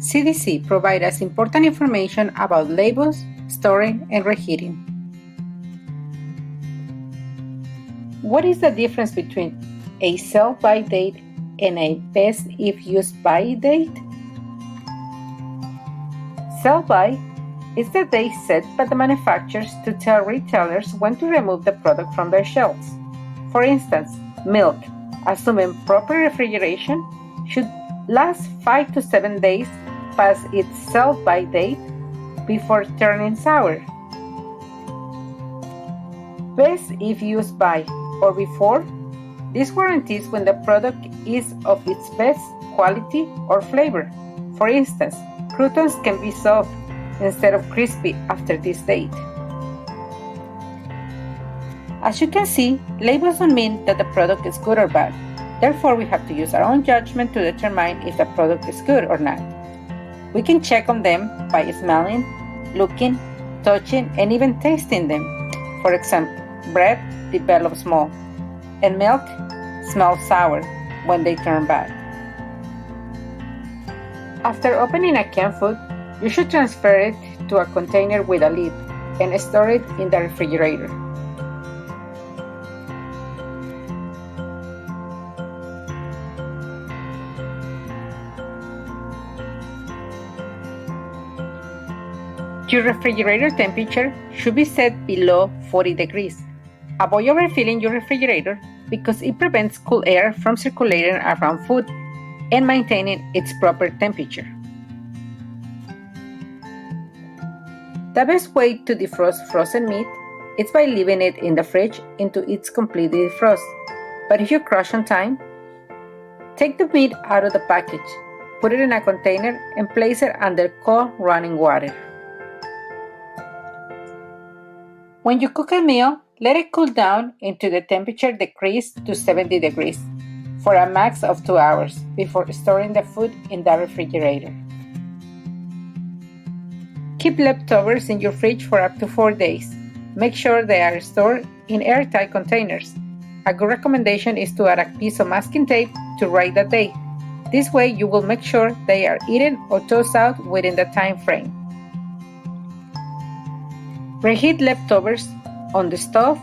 CDC provides us important information about labels, storing, and reheating. What is the difference between a sell-by date and a best if used by date? Sell-by is the date set by the manufacturers to tell retailers when to remove the product from their shelves. For instance, milk, assuming proper refrigeration, should last 5 to 7 days past its sell-by date before turning sour. Best if used by or before. This guarantees when the product is of its best quality or flavor. For instance, croutons can be soft instead of crispy after this date. As you can see, labels don't mean that the product is good or bad. Therefore, we have to use our own judgment to determine if the product is good or not. We can check on them by smelling, looking, touching, and even tasting them. For example, bread develops mold, and milk smells sour when they turn bad. After opening a canned food, you should transfer it to a container with a lid and store it in the refrigerator. Your refrigerator temperature should be set below 40 degrees. Avoid overfilling your refrigerator because it prevents cool air from circulating around food and maintaining its proper temperature. The best way to defrost frozen meat is by leaving it in the fridge until it's completely defrosted. But if you crush on time, take the meat out of the package, put it in a container, and place it under cold running water. When you cook a meal, let it cool down until the temperature decreases to 70 degrees for a max of 2 hours before storing the food in the refrigerator. Keep leftovers in your fridge for up to 4 days. Make sure they are stored in airtight containers. A good recommendation is to add a piece of masking tape to write the date. This way you will make sure they are eaten or tossed out within the time frame. Reheat leftovers on the stove,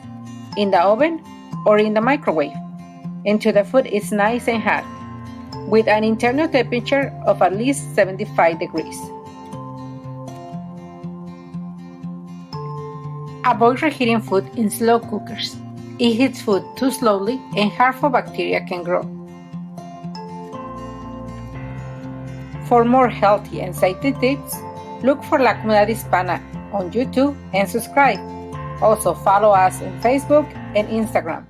in the oven, or in the microwave until the food is nice and hot, with an internal temperature of at least 75 degrees. Avoid reheating food in slow cookers. It heats food too slowly and harmful bacteria can grow. For more healthy and safety tips, look for La Comunidad Hispana on YouTube and subscribe. Also follow us on Facebook and Instagram.